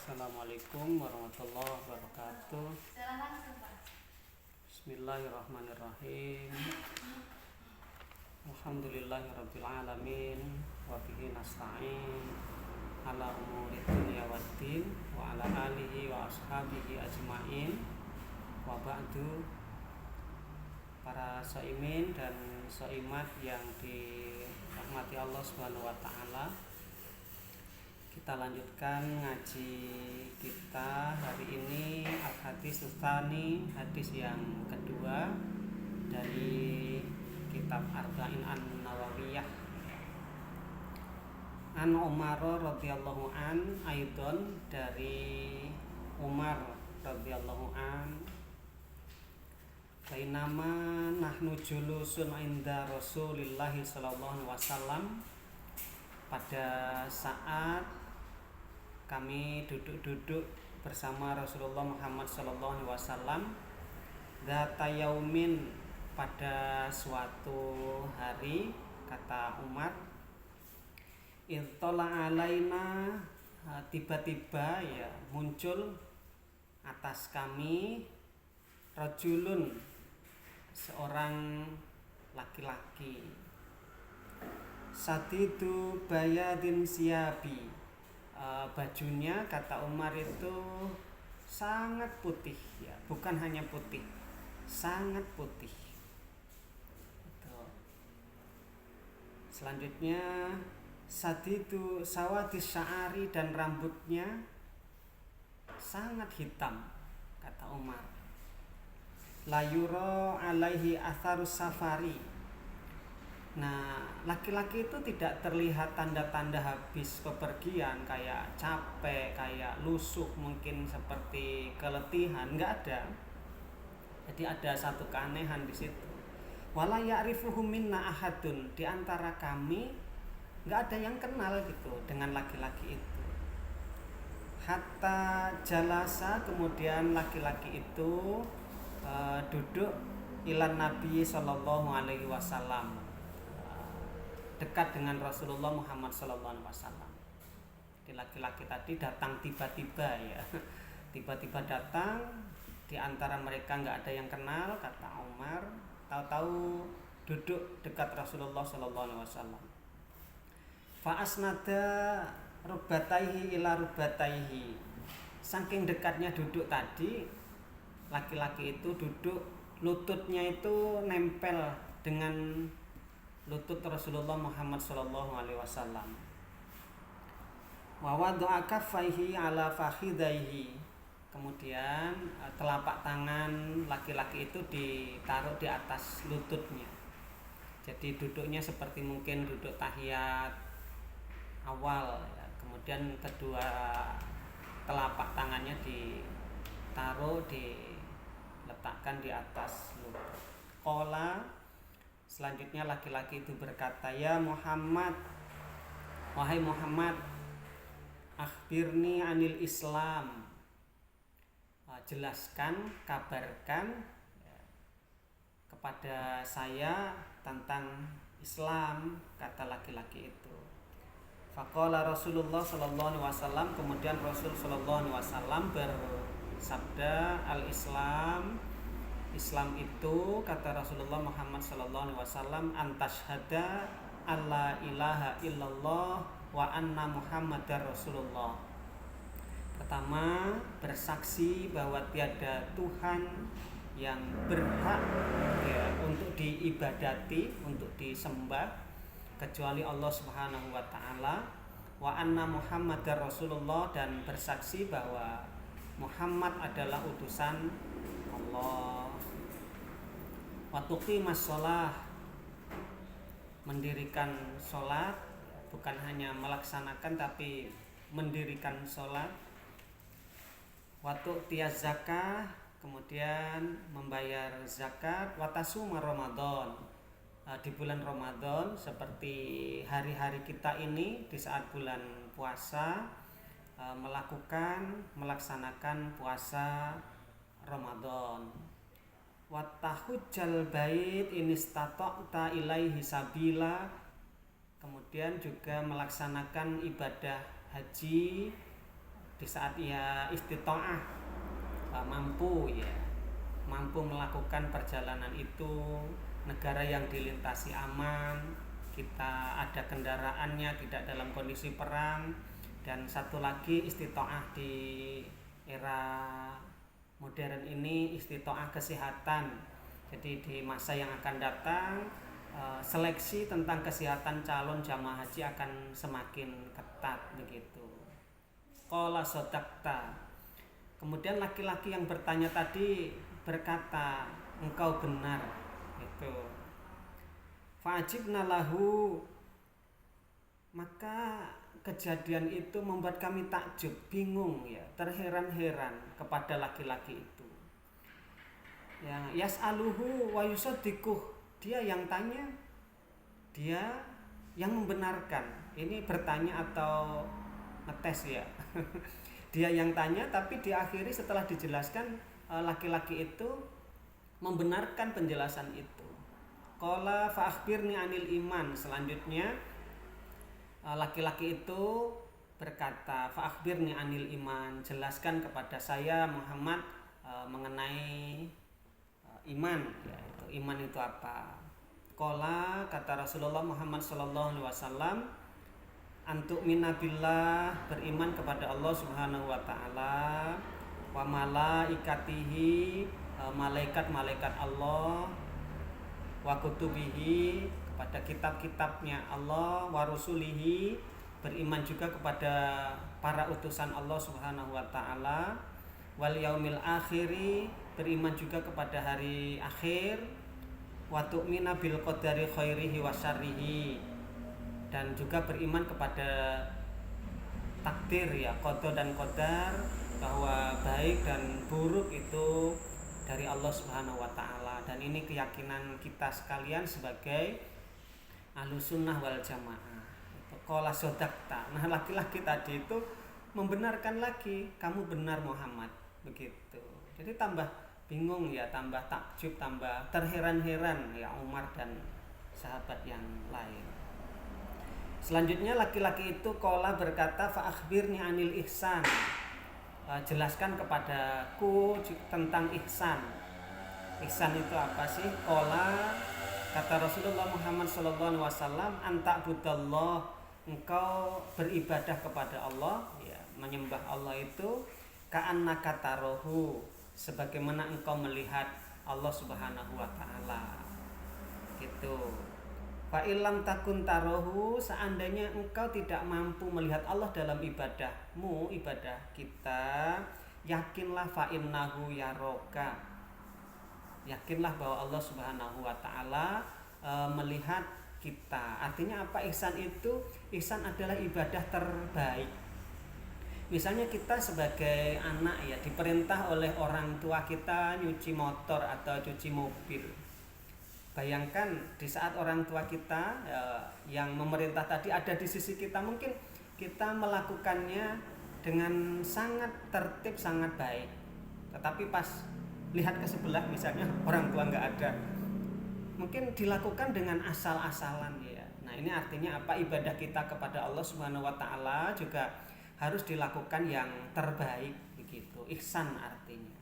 Assalamualaikum warahmatullahi wabarakatuh. Bismillahirrahmanirrahim. Alhamdulillahirabbil alamin wa bihi nasta'in ala umuri dunya waddin wa ala alihi wa ashabihi ajmain. Wa ba'du. Para shaimin dan shaimat yang dirahmati Allah Subhanahu wa taala. Kita lanjutkan ngaji kita hari ini al-hadis tsani, hadis yang kedua dari kitab Arba'in an-Nawawiyah. An Umar radhiyallahu an, aidon dari Umar radhiyallahu an, bainama nahnu julusun inda Rasulillah sallallahu alaihi wasallam, pada saat kami duduk-duduk bersama Rasulullah Muhammad sallallahu alaihi wasallam, dzata yaumin, pada suatu hari, kata Umar, ittala alaina, tiba-tiba ya muncul atas kami, rajulun, seorang laki-laki, sadidu bayadin siyabi, bajunya, kata Umar, itu sangat putih, ya, bukan hanya putih, sangat putih. Selanjutnya, sadidu sawadis sya'ari, dan rambutnya sangat hitam, kata Umar. La yura alaihi atharus safari. Nah, laki-laki itu tidak terlihat tanda-tanda habis bepergian, kayak capek, kayak lusuh, mungkin seperti keletihan, enggak ada. Jadi ada satu keanehan di situ. Wala ya'rifuhu minna ahadun, di antara kami enggak ada yang kenal gitu dengan laki-laki itu. Hatta jalasa, kemudian laki-laki itu duduk ilan Nabi sallallahu alaihi wasallam, dekat dengan Rasulullah Muhammad sallallahu alaihi wasallam. Di laki-laki tadi datang tiba-tiba, ya. Tiba-tiba datang, di antara mereka enggak ada yang kenal, kata Umar. Tahu-tahu duduk dekat Rasulullah sallallahu alaihi wasallam. Fa asnada rubataihi ila rubataihi. Saking dekatnya duduk tadi, laki-laki itu duduk, lututnya itu nempel dengan lutut Rasulullah Muhammad sallallahu alaihi wasallam. Wa wada'a kaffaihi ala fakhidaihi. Kemudian telapak tangan laki-laki itu ditaruh di atas lututnya. Jadi duduknya seperti mungkin duduk tahiyat awal, ya. Kemudian kedua telapak tangannya ditaruh, diletakkan di atas lutut. Qala, selanjutnya laki-laki itu berkata, ya Muhammad, wahai Muhammad, akhbirni anil Islam, jelaskan, kabarkan, ya, kepada saya tentang Islam, kata laki-laki itu. Faqala Rasulullah sallallahu alaihi wasallam, kemudian Rasul sallallahu alaihi wasallam bersabda, al-Islam, Islam itu, kata Rasulullah Muhammad sallallahu alaihi wasallam, antashhada alla ilaha illallah wa anna Muhammadar Rasulullah. Pertama, bersaksi bahwa tiada Tuhan yang berhak, ya, untuk diibadati, untuk disembah kecuali Allah Subhanahu wa taala, wa anna Muhammadar Rasulullah, dan bersaksi bahwa Muhammad adalah utusan Allah. Wa tuqimas shalah, mendirikan sholat, bukan hanya melaksanakan tapi mendirikan sholat. Wa tu'tiyaz zakah, kemudian membayar zakat. Wa tasuma Ramadan, di bulan Ramadan, seperti hari-hari kita ini di saat bulan puasa, melaksanakan puasa Ramadan. Wa tahujjal bait in istata'ta ilaihi sabila, kemudian juga melaksanakan ibadah haji di saat ia istita'ah, mampu melakukan perjalanan itu, negara yang dilintasi aman, kita ada kendaraannya, tidak dalam kondisi perang, dan satu lagi istita'ah di era modern ini istita'ah kesehatan. Jadi di masa yang akan datang seleksi tentang kesehatan calon jamaah haji akan semakin ketat begitu. Qala sodakta. Kemudian laki-laki yang bertanya tadi berkata, engkau benar. Itu. Fa'ajibna lahu. Maka kejadian itu membuat kami takjub, bingung ya, terheran-heran kepada laki-laki itu. Ya, yas'aluhu wa yusaddiquh. Dia yang tanya, dia yang membenarkan. Ini bertanya atau ngetes ya. Dia yang tanya, tapi diakhiri setelah dijelaskan, laki-laki itu membenarkan penjelasan itu. Qala fa akhbirni anil iman. Selanjutnya laki-laki itu berkata, fa akhbirni anil iman, jelaskan kepada saya Muhammad mengenai iman, yaitu iman itu apa. Qala, kata Rasulullah Muhammad sallallahu alaihi wasallam, antuk minabillah, beriman kepada Allah Subhanahu wa taala, wa malaikatihi, malaikat-malaikat Allah, wa kutubihi, kepada kitab-kitabnya Allah, wa rusulihi, beriman juga kepada para utusan Allah Subhanahu wa taala, wal yaumil akhiri, beriman juga kepada hari akhir, wa tu'mina bil qadari khairihi wa syarrihi, dan juga beriman kepada takdir ya, qada dan qadar, bahwa baik dan buruk itu dari Allah Subhanahu wa taala. Dan ini keyakinan kita sekalian sebagai Ahlussunnah wal Jamaah. Qala sodakta. Nah, laki-laki tadi itu membenarkan lagi, kamu benar Muhammad, begitu. Jadi tambah bingung ya, tambah takjub, tambah terheran-heran ya Umar dan sahabat yang lain. Selanjutnya laki-laki itu qala berkata, fa akhbirni anil ihsan. Jelaskan kepadaku tentang ihsan. Ihsan itu apa sih? Qala, kata Rasulullah Muhammad sallallahu alaihi wasallam, anta'budallah, engkau beribadah kepada Allah, ya, menyembah Allah itu ka'annaka tarahu, sebagaimana engkau melihat Allah Subhanahu wa taala. Gitu. Fa illam takun tarahu, seandainya engkau tidak mampu melihat Allah dalam ibadahmu, ibadah kita, yakinlah fa innahu yaraka. Yakinlah bahwa Allah Subhanahu wa taala melihat kita. Artinya apa ihsan itu? Ihsan adalah ibadah terbaik. Misalnya kita sebagai anak ya, diperintah oleh orang tua kita nyuci motor atau cuci mobil. Bayangkan di saat orang tua kita yang memerintah tadi ada di sisi kita, mungkin kita melakukannya dengan sangat tertib, sangat baik. Tetapi pas lihat ke sebelah misalnya orang tua nggak ada, mungkin dilakukan dengan asal-asalan ya. Nah, ini artinya apa? Ibadah kita kepada Allah Subhanahu wa taala juga harus dilakukan yang terbaik begitu. Ihsan artinya.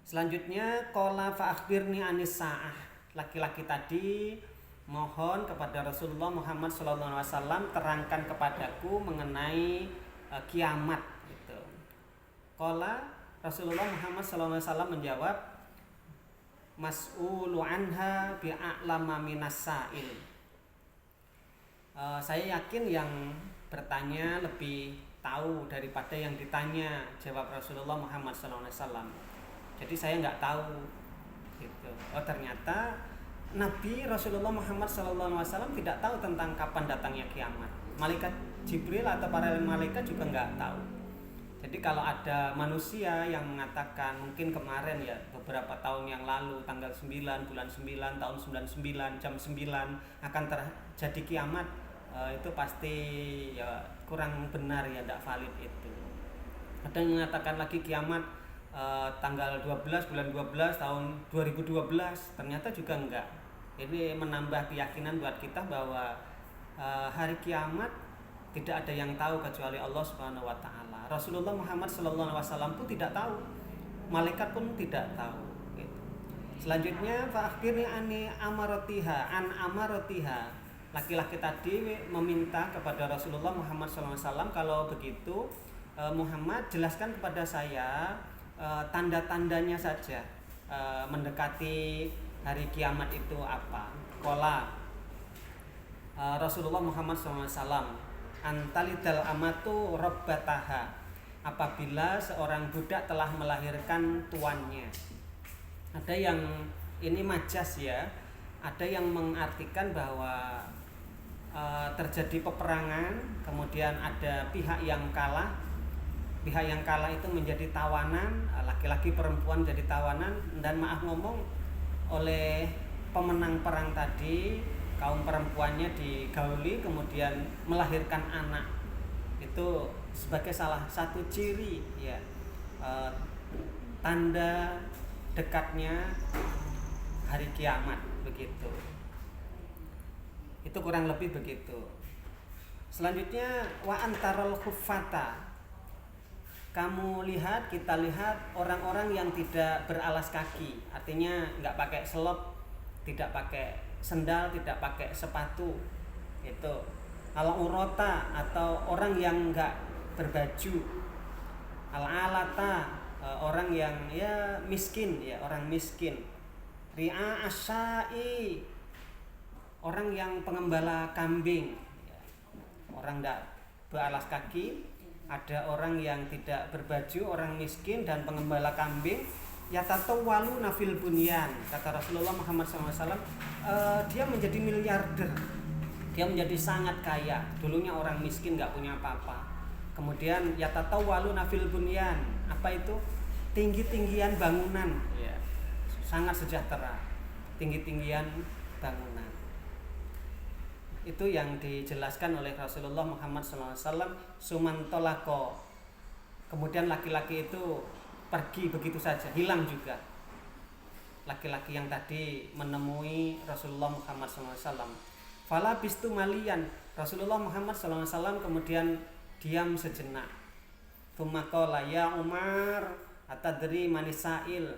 Selanjutnya qala fa akhbirni anis saah. Laki-laki tadi mohon kepada Rasulullah Muhammad sallallahu alaihi wasallam, terangkan kepadaku mengenai kiamat gitu. Qala, Rasulullah Muhammad sallallahu alaihi wasallam menjawab, mas'ulu anha bi'a'lama minas sa'il. Saya yakin yang bertanya lebih tahu daripada yang ditanya, jawab Rasulullah Muhammad SAW. Jadi saya nggak tahu gitu. Oh, ternyata Nabi Rasulullah Muhammad SAW tidak tahu tentang kapan datangnya kiamat. Malaikat Jibril atau para malaikat juga nggak tahu. Jadi kalau ada manusia yang mengatakan mungkin kemarin ya, beberapa tahun yang lalu, tanggal 9 bulan 9 tahun 99 jam 9 akan terjadi kiamat, itu pasti ya kurang benar ya, tidak valid itu. Ada yang mengatakan lagi kiamat tanggal 12 bulan 12 tahun 2012, ternyata juga enggak. Ini menambah keyakinan buat kita bahwa hari kiamat tidak ada yang tahu kecuali Allah Subhanahu wa taala. Rasulullah Muhammad sallallahu alaihi wasallam pun tidak tahu. Malaikat pun tidak tahu. Gitu. Selanjutnya fa akhirni ani amaratiha an amaratiha. Laki-laki tadi meminta kepada Rasulullah Muhammad sallallahu alaihi wasallam, kalau begitu Muhammad jelaskan kepada saya tanda-tandanya saja mendekati hari kiamat itu apa. Qala Rasulullah Muhammad SAW, antalidal amatu rabbataha, apabila seorang budak telah melahirkan tuannya. Ada yang ini majas ya, ada yang mengartikan bahwa terjadi peperangan, kemudian ada pihak yang kalah. Pihak yang kalah itu menjadi tawanan, laki-laki perempuan jadi tawanan, dan maaf ngomong oleh pemenang perang tadi, kaum perempuannya digauli kemudian melahirkan anak. Itu sebagai salah satu ciri ya, tanda dekatnya hari kiamat begitu. Itu kurang lebih begitu. Selanjutnya wa antarul khuffata, kamu lihat, kita lihat orang-orang yang tidak beralas kaki, artinya nggak pakai selop, tidak pakai sendal, tidak pakai sepatu. Itu al-urata, atau orang yang nggak berbaju. Al-alata, orang yang ya miskin, ya orang miskin. Ri'a asyai, orang yang pengembala kambing, ya. Orang nggak beralas kaki. Ada orang yang tidak berbaju, orang miskin dan pengembala kambing. Yatatawwalu nafil bunyan, kata Rasulullah Muhammad SAW, dia menjadi miliarder, dia menjadi sangat kaya. Dulunya orang miskin nggak punya apa-apa, kemudian yatatawwalu nafil bunyan, apa itu? Tinggi-tinggian bangunan, ya. Sangat sejahtera, tinggi-tinggian bangunan. Itu yang dijelaskan oleh Rasulullah Muhammad SAW. Sumantolako, kemudian laki-laki itu pergi begitu saja, hilang juga. Laki-laki yang tadi menemui Rasulullah Muhammad SAW. Fala bistu malian, Rasulullah Muhammad SAW kemudian diam sejenak. Tumakola ya Umar, atadri manisail,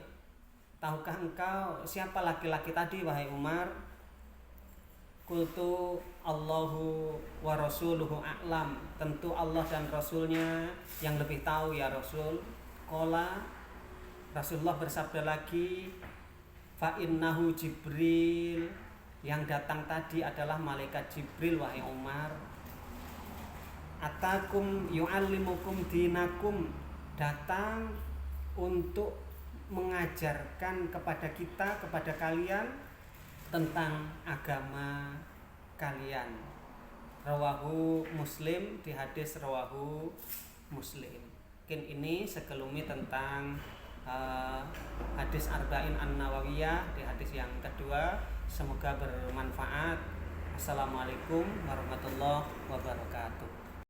tahukah engkau siapa laki-laki tadi wahai Umar? Qultu Allahu wa rasuluhu a'lam, tentu Allah dan Rasulnya yang lebih tahu ya Rasul. Qala, Rasulullah bersabda lagi, fa innahu Jibril, yang datang tadi adalah malaikat Jibril wahai Umar. Atakum yu'allimukum dinakum, datang untuk mengajarkan kepada kita, kepada kalian tentang agama kalian. Rawahu Muslim, di hadis rawahu Muslim. Mungkin ini sekelumit tentang hadis Arba'in An-Nawawiyah di hadis yang kedua. Semoga bermanfaat. Assalamualaikum warahmatullahi wabarakatuh.